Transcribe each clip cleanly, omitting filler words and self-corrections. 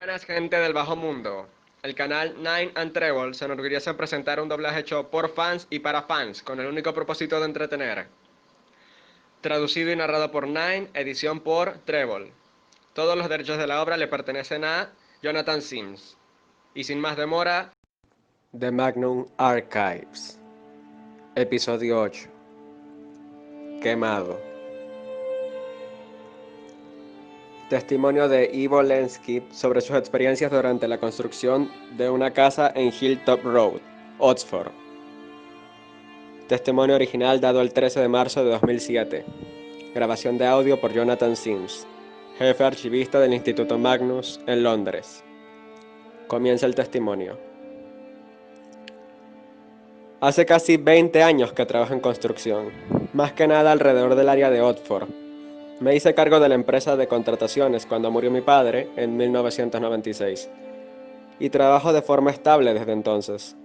Buenas gente del bajo mundo. El canal Nine and Treble se enorgullece en presentar un doblaje hecho por fans y para fans, con el único propósito de entretener. Traducido y narrado por Nine, edición por Treble. Todos los derechos de la obra le pertenecen a Jonathan Sims. Y sin más demora, The Magnum Archives. Episodio 8. Quemado. Testimonio de Ivo Lenski sobre sus experiencias durante la construcción de una casa en Hilltop Road, Oxford. Testimonio original dado el 13 de marzo de 2007. Grabación de audio por Jonathan Sims, jefe archivista del Instituto Magnus en Londres. Comienza el testimonio. Hace casi 20 años que trabajo en construcción, más que nada alrededor del área de Oxford. Me hice cargo de la empresa de contrataciones cuando murió mi padre en 1996 y trabajo de forma estable desde entonces.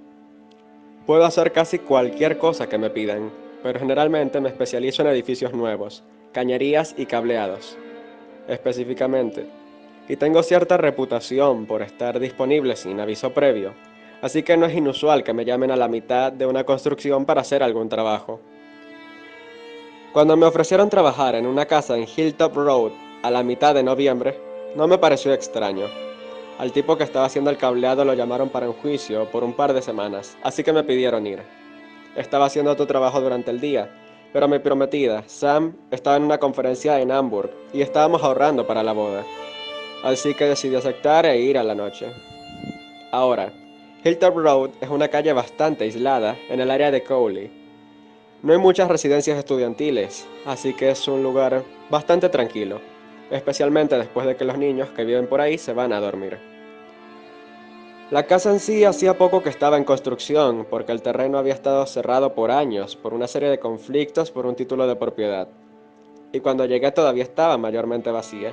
Puedo hacer casi cualquier cosa que me pidan, pero generalmente me especializo en edificios nuevos, cañerías y cableados, específicamente. Y tengo cierta reputación por estar disponible sin aviso previo, así que no es inusual que me llamen a la mitad de una construcción para hacer algún trabajo. Cuando me ofrecieron trabajar en una casa en Hilltop Road a la mitad de noviembre, no me pareció extraño. Al tipo que estaba haciendo el cableado lo llamaron para un juicio por un par de semanas, así que me pidieron ir. Estaba haciendo otro trabajo durante el día, pero mi prometida, Sam, estaba en una conferencia en Hamburg y estábamos ahorrando para la boda. Así que decidí aceptar e ir a la noche. Ahora, Hilltop Road es una calle bastante aislada en el área de Cowley. No hay muchas residencias estudiantiles, así que es un lugar bastante tranquilo, especialmente después de que los niños que viven por ahí se van a dormir. La casa en sí hacía poco que estaba en construcción, porque el terreno había estado cerrado por años por una serie de conflictos por un título de propiedad, y cuando llegué todavía estaba mayormente vacía.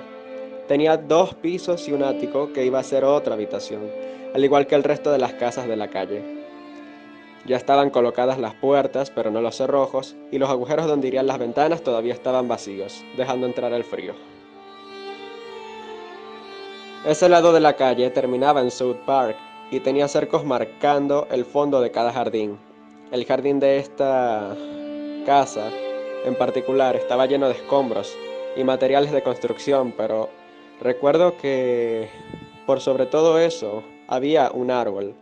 Tenía 2 pisos y un ático que iba a ser otra habitación, al igual que el resto de las casas de la calle. Ya estaban colocadas las puertas, pero no los cerrojos, y los agujeros donde irían las ventanas todavía estaban vacíos, dejando entrar el frío. Ese lado de la calle terminaba en South Park y tenía cercos marcando el fondo de cada jardín. El jardín de esta casa, en particular, estaba lleno de escombros y materiales de construcción, pero recuerdo que por sobre todo eso había un árbol.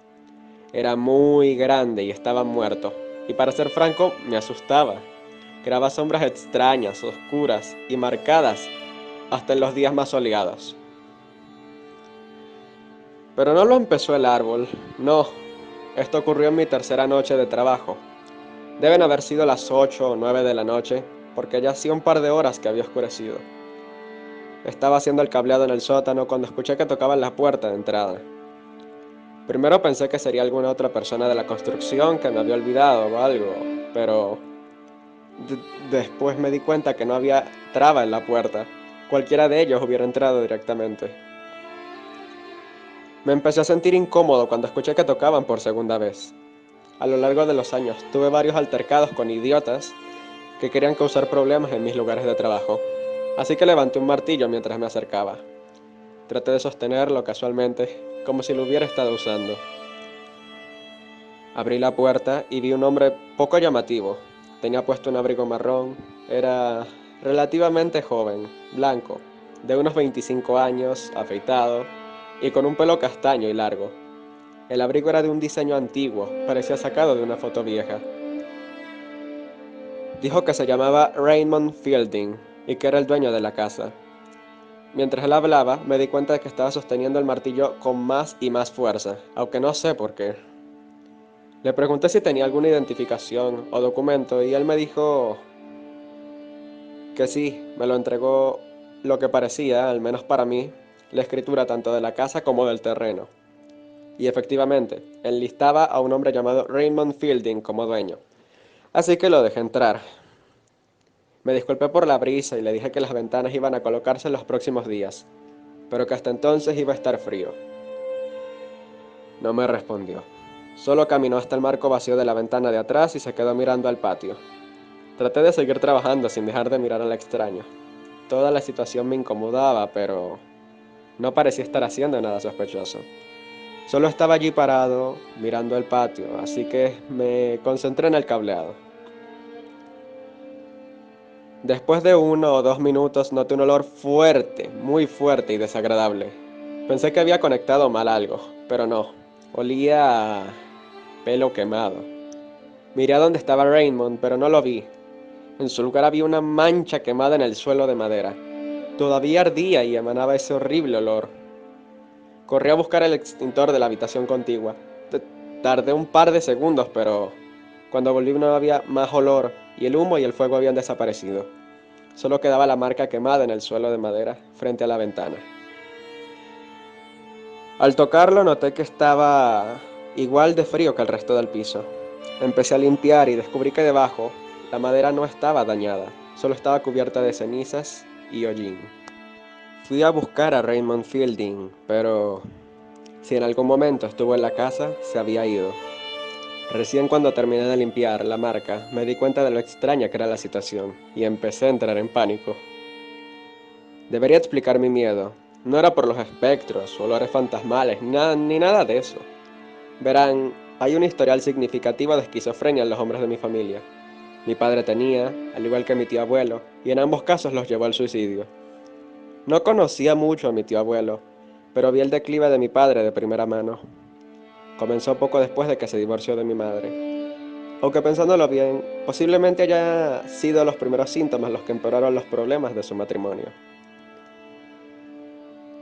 Era muy grande y estaba muerto, y para ser franco, me asustaba. Creaba sombras extrañas, oscuras y marcadas hasta en los días más soleados. Pero no lo empezó el árbol, no. Esto ocurrió en mi tercera noche de trabajo. Deben haber sido las 8 o 9 de la noche, porque ya hacía un par de horas que había oscurecido. Estaba haciendo el cableado en el sótano cuando escuché que tocaban la puerta de entrada. Primero pensé que sería alguna otra persona de la construcción que me había olvidado o algo, pero después me di cuenta que no había traba en la puerta. Cualquiera de ellos hubiera entrado directamente. Me empecé a sentir incómodo cuando escuché que tocaban por segunda vez. A lo largo de los años tuve varios altercados con idiotas que querían causar problemas en mis lugares de trabajo, así que levanté un martillo mientras me acercaba. Traté de sostenerlo casualmente, como si lo hubiera estado usando. Abrí la puerta y vi un hombre poco llamativo. Tenía puesto un abrigo marrón, era relativamente joven, blanco, de unos 25 años, afeitado y con un pelo castaño y largo. El abrigo era de un diseño antiguo, parecía sacado de una foto vieja. Dijo que se llamaba Raymond Fielding y que era el dueño de la casa. Mientras él hablaba, me di cuenta de que estaba sosteniendo el martillo con más y más fuerza, aunque no sé por qué. Le pregunté si tenía alguna identificación o documento y él me dijo que sí, me lo entregó lo que parecía, al menos para mí, la escritura tanto de la casa como del terreno. Y efectivamente, enlistaba a un hombre llamado Raymond Fielding como dueño. Así que lo dejé entrar. Me disculpé por la brisa y le dije que las ventanas iban a colocarse en los próximos días, pero que hasta entonces iba a estar frío. No me respondió. Solo caminó hasta el marco vacío de la ventana de atrás y se quedó mirando al patio. Traté de seguir trabajando sin dejar de mirar al extraño. Toda la situación me incomodaba, pero No parecía estar haciendo nada sospechoso. Solo estaba allí parado, mirando el patio, así que me concentré en el cableado. Después de 1 o 2 minutos noté un olor fuerte, muy fuerte y desagradable. Pensé que había conectado mal algo, pero no. Olía a pelo quemado. Miré a dónde estaba Raymond, pero no lo vi. En su lugar había una mancha quemada en el suelo de madera. Todavía ardía y emanaba ese horrible olor. Corrí a buscar el extintor de la habitación contigua. Tardé un par de segundos, pero cuando volví no había más olor y el humo y el fuego habían desaparecido. Solo quedaba la marca quemada en el suelo de madera frente a la ventana. Al tocarlo noté que estaba igual de frío que el resto del piso. Empecé a limpiar y descubrí que debajo la madera no estaba dañada, solo estaba cubierta de cenizas y hollín. Fui a buscar a Raymond Fielding, pero si en algún momento estuvo en la casa, se había ido. Recién cuando terminé de limpiar la marca, me di cuenta de lo extraña que era la situación y empecé a entrar en pánico. Debería explicar mi miedo. No era por los espectros, olores fantasmales, ni nada de eso. Verán, hay un historial significativo de esquizofrenia en los hombres de mi familia. Mi padre tenía, al igual que mi tío abuelo, y en ambos casos los llevó al suicidio. No conocía mucho a mi tío abuelo, pero vi el declive de mi padre de primera mano. Comenzó poco después de que se divorció de mi madre. Aunque pensándolo bien, posiblemente haya sido los primeros síntomas los que empeoraron los problemas de su matrimonio.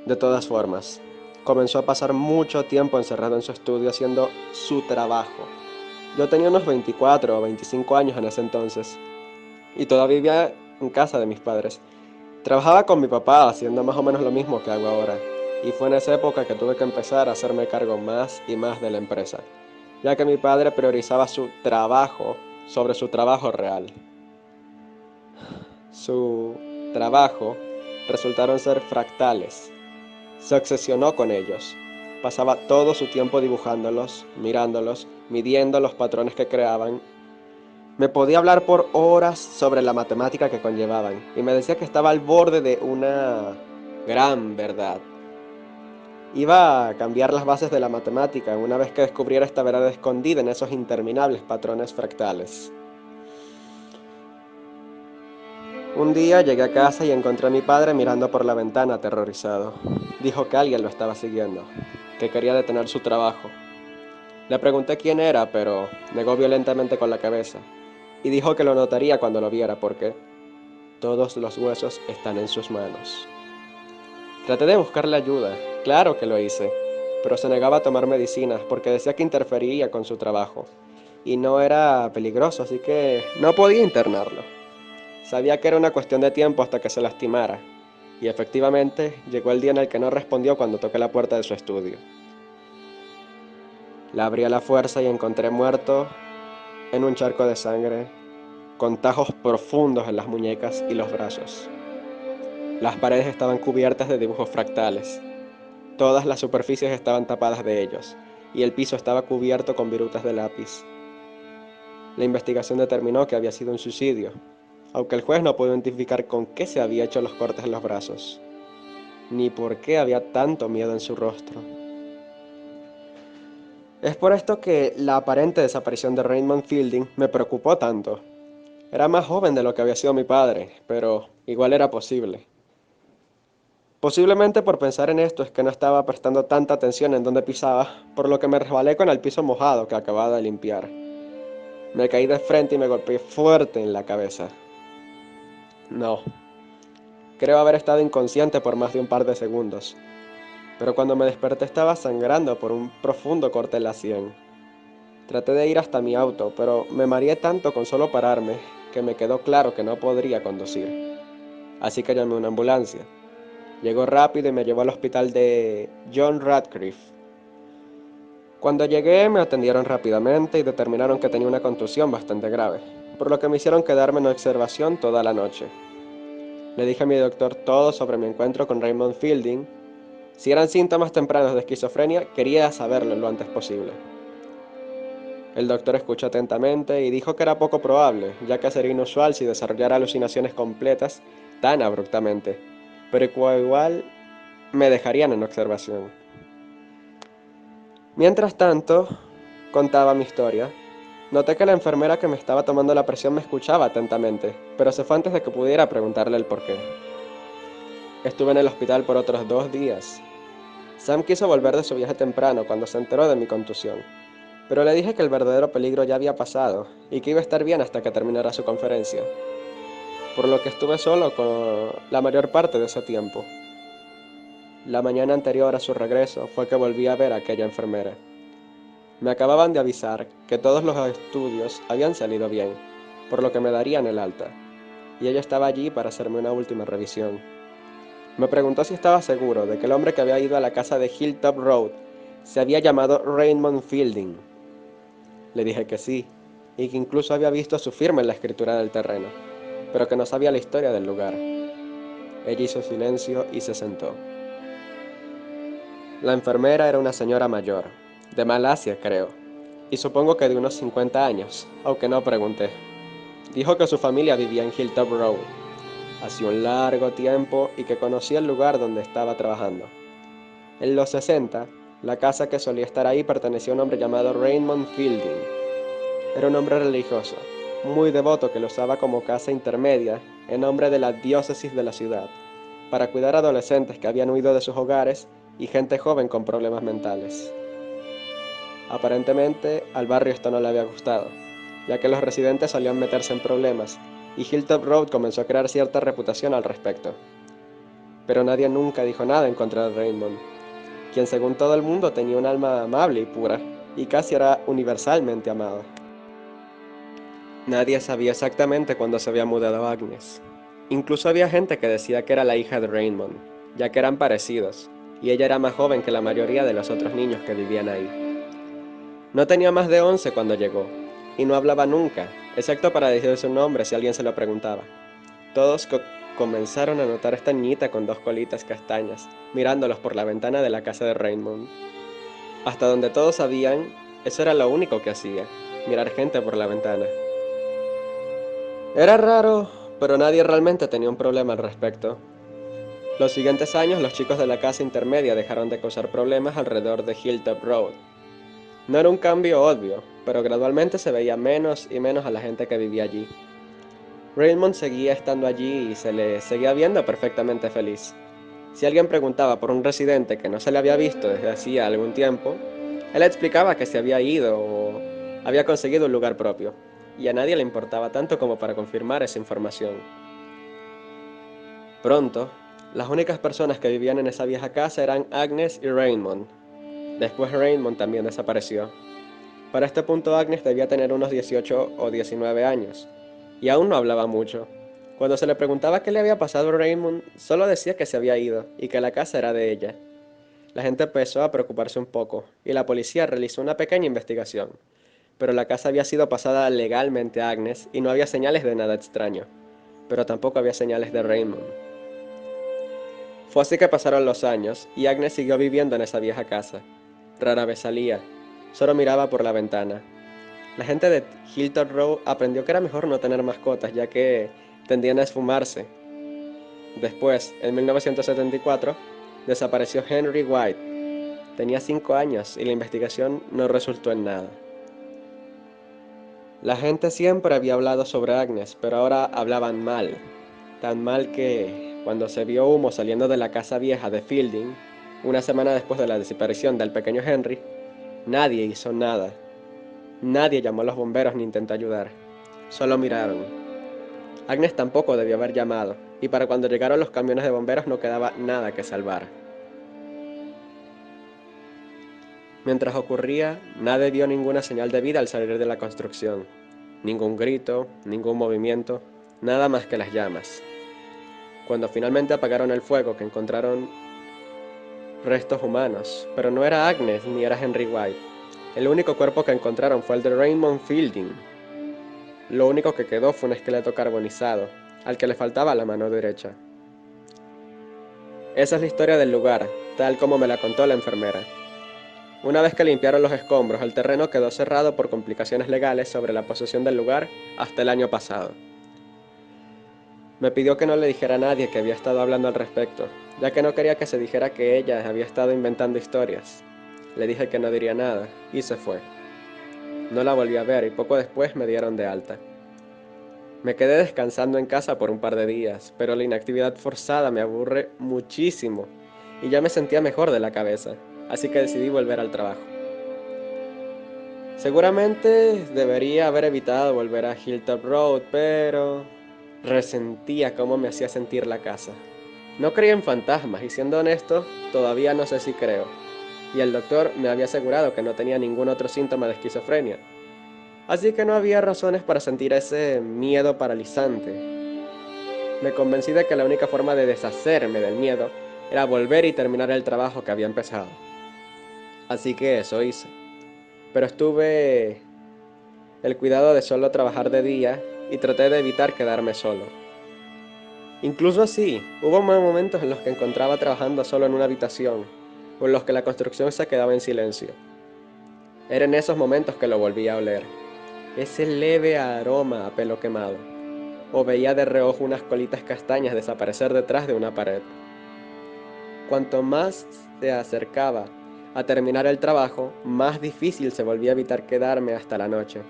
De todas formas, comenzó a pasar mucho tiempo encerrado en su estudio haciendo su trabajo. Yo tenía unos 24 o 25 años en ese entonces y todavía vivía en casa de mis padres. Trabajaba con mi papá haciendo más o menos lo mismo que hago ahora y fue en esa época que tuve que empezar a hacerme cargo más y más de la empresa, ya que mi padre priorizaba su trabajo sobre su trabajo real. Su trabajo resultaron ser fractales. Se obsesionó con ellos. Pasaba todo su tiempo dibujándolos, mirándolos, midiendo los patrones que creaban. Me podía hablar por horas sobre la matemática que conllevaban y me decía que estaba al borde de una gran verdad. Iba a cambiar las bases de la matemática una vez que descubriera esta verdad escondida en esos interminables patrones fractales. Un día llegué a casa y encontré a mi padre mirando por la ventana aterrorizado. Dijo que alguien lo estaba siguiendo, que quería detener su trabajo. Le pregunté quién era, pero negó violentamente con la cabeza y dijo que lo notaría cuando lo viera porque todos los huesos están en sus manos. Traté de buscarle ayuda, claro que lo hice, pero se negaba a tomar medicinas porque decía que interferiría con su trabajo y no era peligroso, así que no podía internarlo. Sabía que era una cuestión de tiempo hasta que se lastimara, y efectivamente llegó el día en el que no respondió cuando toqué la puerta de su estudio. La abrí a la fuerza y encontré muerto en un charco de sangre, con tajos profundos en las muñecas y los brazos. Las paredes estaban cubiertas de dibujos fractales. Todas las superficies estaban tapadas de ellos, y el piso estaba cubierto con virutas de lápiz. La investigación determinó que había sido un suicidio, aunque el juez no pudo identificar con qué se había hecho los cortes en los brazos, ni por qué había tanto miedo en su rostro. Es por esto que la aparente desaparición de Raymond Fielding me preocupó tanto. Era más joven de lo que había sido mi padre, pero igual era posible. Posiblemente por pensar en esto es que no estaba prestando tanta atención en dónde pisaba, por lo que me resbalé con el piso mojado que acababa de limpiar. Me caí de frente y me golpeé fuerte en la cabeza. No, creo haber estado inconsciente por más de un par de segundos, pero cuando me desperté estaba sangrando por un profundo corte en la sien. Traté de ir hasta mi auto, pero me mareé tanto con solo pararme que me quedó claro que no podría conducir. Así que llamé una ambulancia. Llegó rápido y me llevó al hospital de John Radcliffe. Cuando llegué me atendieron rápidamente y determinaron que tenía una contusión bastante grave, por lo que me hicieron quedarme en observación toda la noche. Le dije a mi doctor todo sobre mi encuentro con Raymond Fielding. Si eran síntomas tempranos de esquizofrenia, quería saberlo lo antes posible. El doctor escuchó atentamente y dijo que era poco probable, ya que sería inusual si desarrollara alucinaciones completas tan abruptamente, pero igual me dejarían en observación. Mientras tanto, contaba mi historia. Noté que la enfermera que me estaba tomando la presión me escuchaba atentamente, pero se fue antes de que pudiera preguntarle el porqué. Estuve en el hospital por otros 2 días. Sam quiso volver de su viaje temprano cuando se enteró de mi contusión, pero le dije que el verdadero peligro ya había pasado y que iba a estar bien hasta que terminara su conferencia, por lo que estuve solo con la mayor parte de ese tiempo. La mañana anterior a su regreso fue que volví a ver a aquella enfermera. Me acababan de avisar que todos los estudios habían salido bien, por lo que me darían el alta, y ella estaba allí para hacerme una última revisión. Me preguntó si estaba seguro de que el hombre que había ido a la casa de Hilltop Road se había llamado Raymond Fielding. Le dije que sí, y que incluso había visto su firma en la escritura del terreno, pero que no sabía la historia del lugar. Ella hizo silencio y se sentó. La enfermera era una señora mayor, de Malasia creo, y supongo que de unos 50 años, aunque no pregunté. Dijo que su familia vivía en Hilltop Road, hacía un largo tiempo y que conocía el lugar donde estaba trabajando. En los 60, la casa que solía estar ahí pertenecía a un hombre llamado Raymond Fielding. Era un hombre religioso, muy devoto que lo usaba como casa intermedia en nombre de la diócesis de la ciudad, para cuidar a adolescentes que habían huido de sus hogares y gente joven con problemas mentales. Aparentemente, al barrio esto no le había gustado, ya que los residentes solían meterse en problemas, y Hilltop Road comenzó a crear cierta reputación al respecto. Pero nadie nunca dijo nada en contra de Raymond, quien según todo el mundo tenía un alma amable y pura, y casi era universalmente amado. Nadie sabía exactamente cuándo se había mudado Agnes. Incluso había gente que decía que era la hija de Raymond, ya que eran parecidos, y ella era más joven que la mayoría de los otros niños que vivían ahí. No tenía más de 11 cuando llegó, y no hablaba nunca, excepto para decir su nombre si alguien se lo preguntaba. Todos comenzaron a notar a esta niñita con 2 colitas castañas, mirándolos por la ventana de la casa de Raymond. Hasta donde todos sabían, eso era lo único que hacía, mirar gente por la ventana. Era raro, pero nadie realmente tenía un problema al respecto. Los siguientes años, los chicos de la casa intermedia dejaron de causar problemas alrededor de Hilltop Road. No era un cambio obvio, pero gradualmente se veía menos y menos a la gente que vivía allí. Raymond seguía estando allí y se le seguía viendo perfectamente feliz. Si alguien preguntaba por un residente que no se le había visto desde hacía algún tiempo, él explicaba que se había ido o había conseguido un lugar propio, y a nadie le importaba tanto como para confirmar esa información. Pronto, las únicas personas que vivían en esa vieja casa eran Agnes y Raymond. Después Raymond también desapareció. Para este punto Agnes debía tener unos 18 o 19 años, y aún no hablaba mucho. Cuando se le preguntaba qué le había pasado a Raymond, solo decía que se había ido y que la casa era de ella. La gente empezó a preocuparse un poco, y la policía realizó una pequeña investigación, pero la casa había sido pasada legalmente a Agnes y no había señales de nada extraño, pero tampoco había señales de Raymond. Fue así que pasaron los años, y Agnes siguió viviendo en esa vieja casa. Rara vez salía, solo miraba por la ventana. La gente de Hilltop Road aprendió que era mejor no tener mascotas, ya que tendían a esfumarse. Después, en 1974, desapareció Henry White. Tenía 5 años y la investigación no resultó en nada. La gente siempre había hablado sobre Agnes, pero ahora hablaban mal. Tan mal que, cuando se vio humo saliendo de la casa vieja de Fielding, una semana después de la desaparición del pequeño Henry, nadie hizo nada. Nadie llamó a los bomberos ni intentó ayudar. Solo miraron. Agnes tampoco debió haber llamado, y para cuando llegaron los camiones de bomberos no quedaba nada que salvar. Mientras ocurría, nadie vio ninguna señal de vida al salir de la construcción. Ningún grito, ningún movimiento, nada más que las llamas. Cuando finalmente apagaron el fuego, que encontraron restos humanos, pero no era Agnes ni era Henry White. El único cuerpo que encontraron fue el de Raymond Fielding. Lo único que quedó fue un esqueleto carbonizado, al que le faltaba la mano derecha. Esa es la historia del lugar, tal como me la contó la enfermera. Una vez que limpiaron los escombros, el terreno quedó cerrado por complicaciones legales sobre la posesión del lugar hasta el año pasado. Me pidió que no le dijera a nadie que había estado hablando al respecto, ya que no quería que se dijera que ella había estado inventando historias. Le dije que no diría nada, y se fue. No la volví a ver y poco después me dieron de alta. Me quedé descansando en casa por un par de días, pero la inactividad forzada me aburre muchísimo y ya me sentía mejor de la cabeza, así que decidí volver al trabajo. Seguramente debería haber evitado volver a Hilltop Road, pero resentía cómo me hacía sentir la casa. No creía en fantasmas y siendo honesto, todavía no sé si creo. Y el doctor me había asegurado que no tenía ningún otro síntoma de esquizofrenia, así que no había razones para sentir ese miedo paralizante. Me convencí de que la única forma de deshacerme del miedo era volver y terminar el trabajo que había empezado. Así que eso hice. Pero estuve el cuidado de solo trabajar de día y traté de evitar quedarme solo. Incluso así, hubo momentos en los que encontraba trabajando solo en una habitación, o en los que la construcción se quedaba en silencio. Era en esos momentos que lo volvía a oler, ese leve aroma a pelo quemado, o veía de reojo unas colitas castañas desaparecer detrás de una pared. Cuanto más se acercaba a terminar el trabajo, más difícil se volvía evitar quedarme hasta la noche.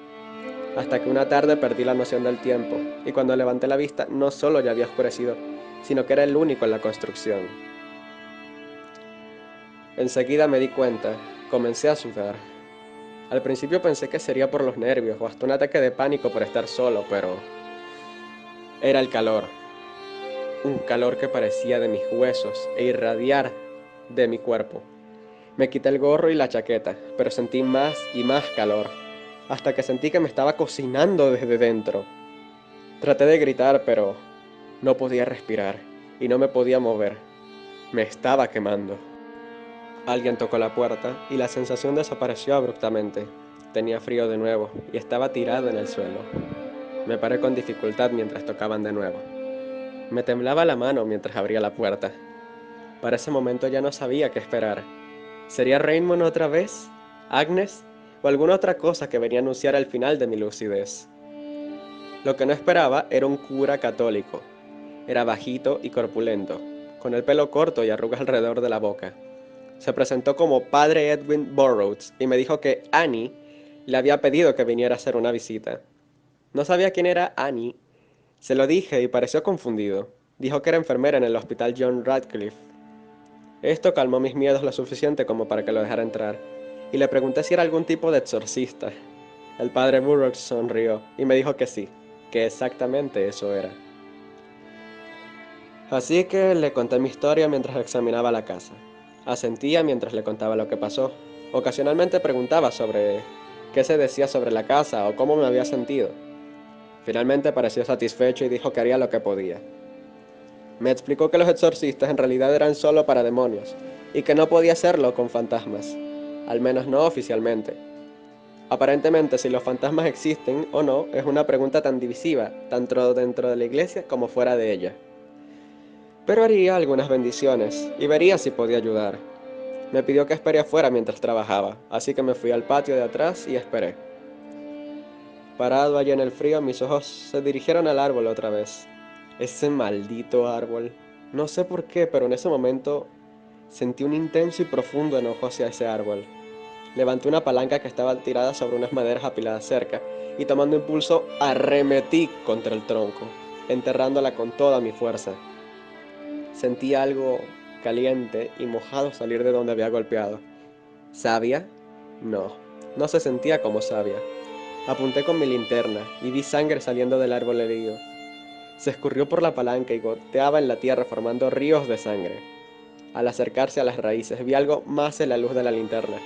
Hasta que una tarde perdí la noción del tiempo, y cuando levanté la vista no solo ya había oscurecido, sino que era el único en la construcción. Enseguida me di cuenta, comencé a sudar. Al principio pensé que sería por los nervios o hasta un ataque de pánico por estar solo, pero era el calor. Un calor que parecía de mis huesos e irradiar de mi cuerpo. Me quité el gorro y la chaqueta, pero sentí más y más calor, hasta que sentí que me estaba cocinando desde dentro. Traté de gritar, pero no podía respirar y no me podía mover. Me estaba quemando. Alguien tocó la puerta y la sensación desapareció abruptamente. Tenía frío de nuevo y estaba tirado en el suelo. Me paré con dificultad mientras tocaban de nuevo. Me temblaba la mano mientras abría la puerta. Para ese momento ya no sabía qué esperar. ¿Sería Raymond otra vez? ¿Agnes? ¿O alguna otra cosa que venía a anunciar el final de mi lucidez? Lo que no esperaba era un cura católico. Era bajito y corpulento, con el pelo corto y arrugas alrededor de la boca. Se presentó como Padre Edwin Burroughs y me dijo que Annie le había pedido que viniera a hacer una visita. No sabía quién era Annie. Se lo dije y pareció confundido. Dijo que era enfermera en el hospital John Radcliffe. Esto calmó mis miedos lo suficiente como para que lo dejara entrar, y le pregunté si era algún tipo de exorcista. El padre Burroughs sonrió y me dijo que sí, que exactamente eso era. Así que le conté mi historia mientras examinaba la casa. Asentía mientras le contaba lo que pasó. Ocasionalmente preguntaba sobre qué se decía sobre la casa o cómo me había sentido. Finalmente pareció satisfecho y dijo que haría lo que podía. Me explicó que los exorcistas en realidad eran solo para demonios y que no podía hacerlo con fantasmas, al menos no oficialmente. Aparentemente, si los fantasmas existen o no es una pregunta tan divisiva, tanto dentro de la iglesia como fuera de ella. Pero haría algunas bendiciones y vería si podía ayudar. Me pidió que esperé afuera mientras trabajaba, así que me fui al patio de atrás y esperé. Parado allí en el frío, mis ojos se dirigieron al árbol otra vez. Ese maldito árbol. No sé por qué, pero en ese momento sentí un intenso y profundo enojo hacia ese árbol. Levanté una palanca que estaba tirada sobre unas maderas apiladas cerca y tomando impulso arremetí contra el tronco, enterrándola con toda mi fuerza. Sentí algo caliente y mojado salir de donde había golpeado. ¿Savia? No, no se sentía como savia. Apunté con mi linterna y vi sangre saliendo del árbol herido. Se escurrió por la palanca y goteaba en la tierra formando ríos de sangre. Al acercarse a las raíces vi algo más en la luz de la linterna.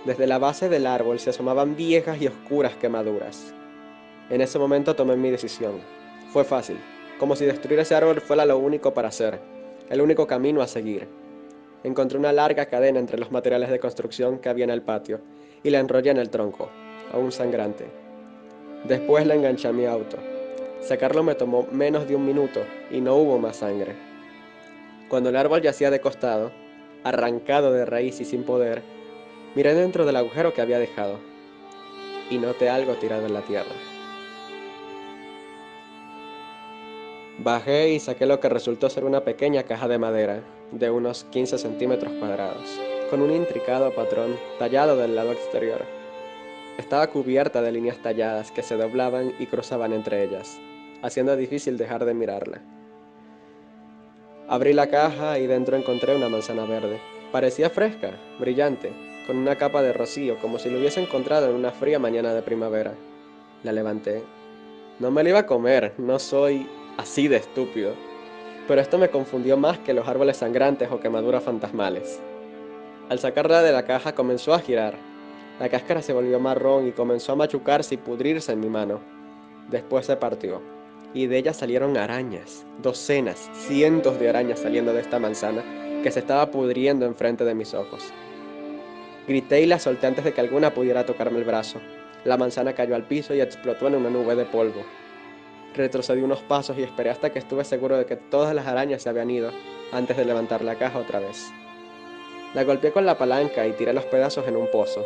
Desde la base del árbol se asomaban viejas y oscuras quemaduras. En ese momento tomé mi decisión. Fue fácil, como si destruir ese árbol fuera lo único para hacer, el único camino a seguir. Encontré una larga cadena entre los materiales de construcción que había en el patio y la enrollé en el tronco, aún sangrante. Después la enganché a mi auto. Sacarlo me tomó menos de un minuto y no hubo más sangre. Cuando el árbol yacía de costado, arrancado de raíz y sin poder, miré dentro del agujero que había dejado y noté algo tirado en la tierra. Bajé y saqué lo que resultó ser una pequeña caja de madera, de unos 15 centímetros cuadrados, con un intricado patrón tallado del lado exterior. Estaba cubierta de líneas talladas que se doblaban y cruzaban entre ellas, haciendo difícil dejar de mirarla. Abrí la caja y dentro encontré una manzana verde. Parecía fresca, brillante, con una capa de rocío, como si lo hubiese encontrado en una fría mañana de primavera. La levanté. No me la iba a comer, no soy así de estúpido. Pero esto me confundió más que los árboles sangrantes o quemaduras fantasmales. Al sacarla de la caja comenzó a girar. La cáscara se volvió marrón y comenzó a machucarse y pudrirse en mi mano. Después se partió, y de ella salieron arañas, docenas, cientos de arañas saliendo de esta manzana que se estaba pudriendo enfrente de mis ojos. Grité y la solté antes de que alguna pudiera tocarme el brazo. La manzana cayó al piso y explotó en una nube de polvo. Retrocedí unos pasos y esperé hasta que estuve seguro de que todas las arañas se habían ido, antes de levantar la caja otra vez. La golpeé con la palanca y tiré los pedazos en un pozo.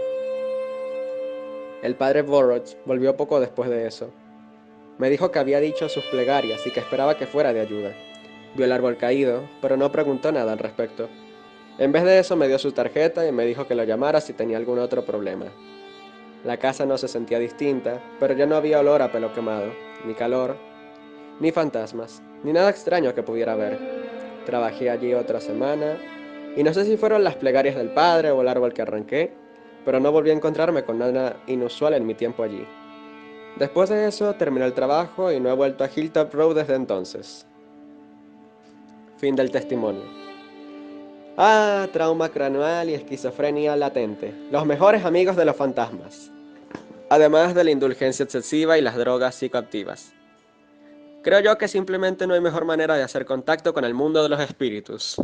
El padre Burroughs volvió poco después de eso. Me dijo que había dicho sus plegarias y que esperaba que fuera de ayuda. Vio el árbol caído, pero no preguntó nada al respecto. En vez de eso me dio su tarjeta y me dijo que lo llamara si tenía algún otro problema. La casa no se sentía distinta, pero ya no había olor a pelo quemado, ni calor, ni fantasmas, ni nada extraño que pudiera ver. Trabajé allí otra semana, y no sé si fueron las plegarias del padre o el árbol que arranqué, pero no volví a encontrarme con nada inusual en mi tiempo allí. Después de eso terminé el trabajo y no he vuelto a Hilltop Road desde entonces. Fin del testimonio. Ah, trauma craneal y esquizofrenia latente, los mejores amigos de los fantasmas. Además de la indulgencia excesiva y las drogas psicoactivas. Creo yo que simplemente no hay mejor manera de hacer contacto con el mundo de los espíritus.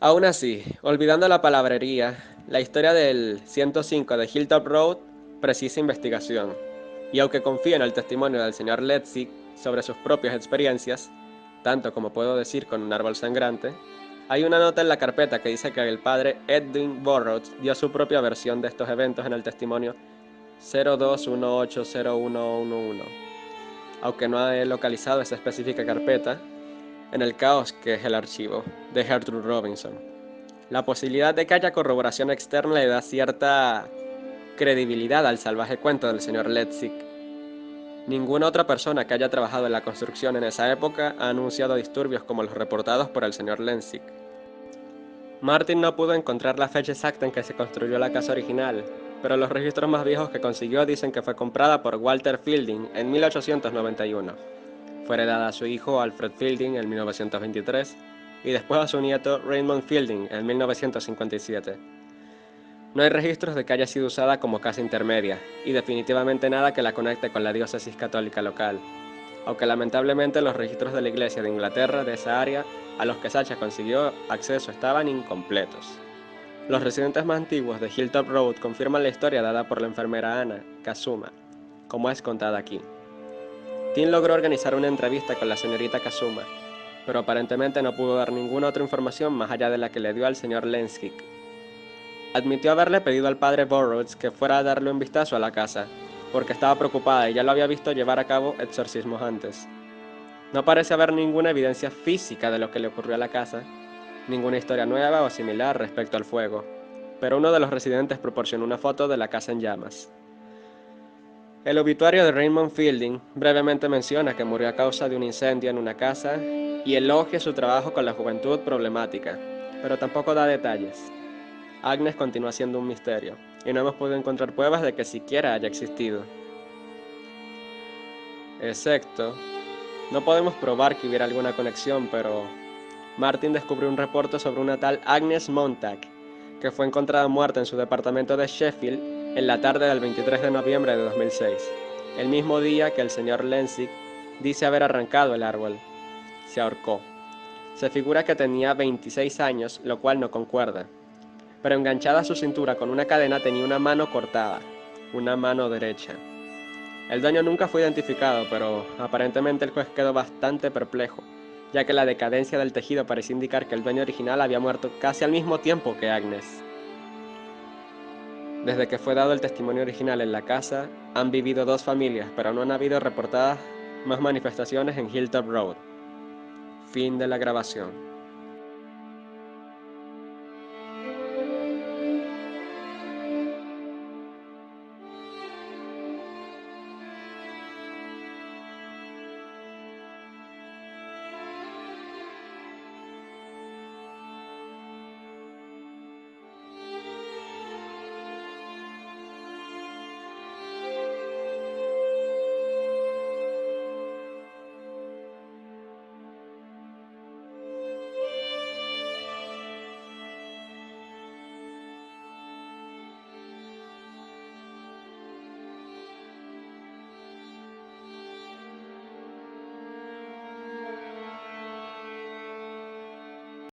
Aún así, olvidando la palabrería, la historia del 105 de Hilltop Road precisa investigación. Y aunque confío en el testimonio del señor Leipzig sobre sus propias experiencias, tanto como puedo decir con un árbol sangrante, hay una nota en la carpeta que dice que el padre Edwin Burroughs dio su propia versión de estos eventos en el testimonio 02180111. Aunque no he localizado esa específica carpeta, en el caos que es el archivo de Gertrude Robinson. La posibilidad de que haya corroboración externa le da cierta credibilidad al salvaje cuento del señor Leipzig. Ninguna otra persona que haya trabajado en la construcción en esa época ha anunciado disturbios como los reportados por el señor Leipzig. Martin no pudo encontrar la fecha exacta en que se construyó la casa original, pero los registros más viejos que consiguió dicen que fue comprada por Walter Fielding en 1891. Fue heredada a su hijo Alfred Fielding en 1923 y después a su nieto Raymond Fielding en 1957. No hay registros de que haya sido usada como casa intermedia, y definitivamente nada que la conecte con la diócesis católica local, aunque lamentablemente los registros de la Iglesia de Inglaterra de esa área a los que Sacha consiguió acceso estaban incompletos. Los residentes más antiguos de Hilltop Road confirman la historia dada por la enfermera Anna Kazuma, como es contada aquí. Tim logró organizar una entrevista con la señorita Kazuma, pero aparentemente no pudo dar ninguna otra información más allá de la que le dio al señor Leipzig. Admitió haberle pedido al padre Burroughs que fuera a darle un vistazo a la casa, porque estaba preocupada y ya lo había visto llevar a cabo exorcismos antes. No parece haber ninguna evidencia física de lo que le ocurrió a la casa, ninguna historia nueva o similar respecto al fuego, pero uno de los residentes proporcionó una foto de la casa en llamas. El obituario de Raymond Fielding brevemente menciona que murió a causa de un incendio en una casa y elogia su trabajo con la juventud problemática, pero tampoco da detalles. Agnes continúa siendo un misterio, y no hemos podido encontrar pruebas de que siquiera haya existido. Excepto, no podemos probar que hubiera alguna conexión, pero Martin descubrió un reporte sobre una tal Agnes Montag, que fue encontrada muerta en su departamento de Sheffield en la tarde del 23 de noviembre de 2006, el mismo día que el señor Leipzig dice haber arrancado el árbol. Se ahorcó. Se figura que tenía 26 años, lo cual no concuerda, pero enganchada a su cintura con una cadena tenía una mano cortada, una mano derecha. El dueño nunca fue identificado, pero aparentemente el juez quedó bastante perplejo, ya que la decadencia del tejido parecía indicar que el dueño original había muerto casi al mismo tiempo que Agnes. Desde que fue dado el testimonio original en la casa, han vivido dos familias, pero no han habido reportadas Más manifestaciones en Hilltop Road. Fin de la grabación.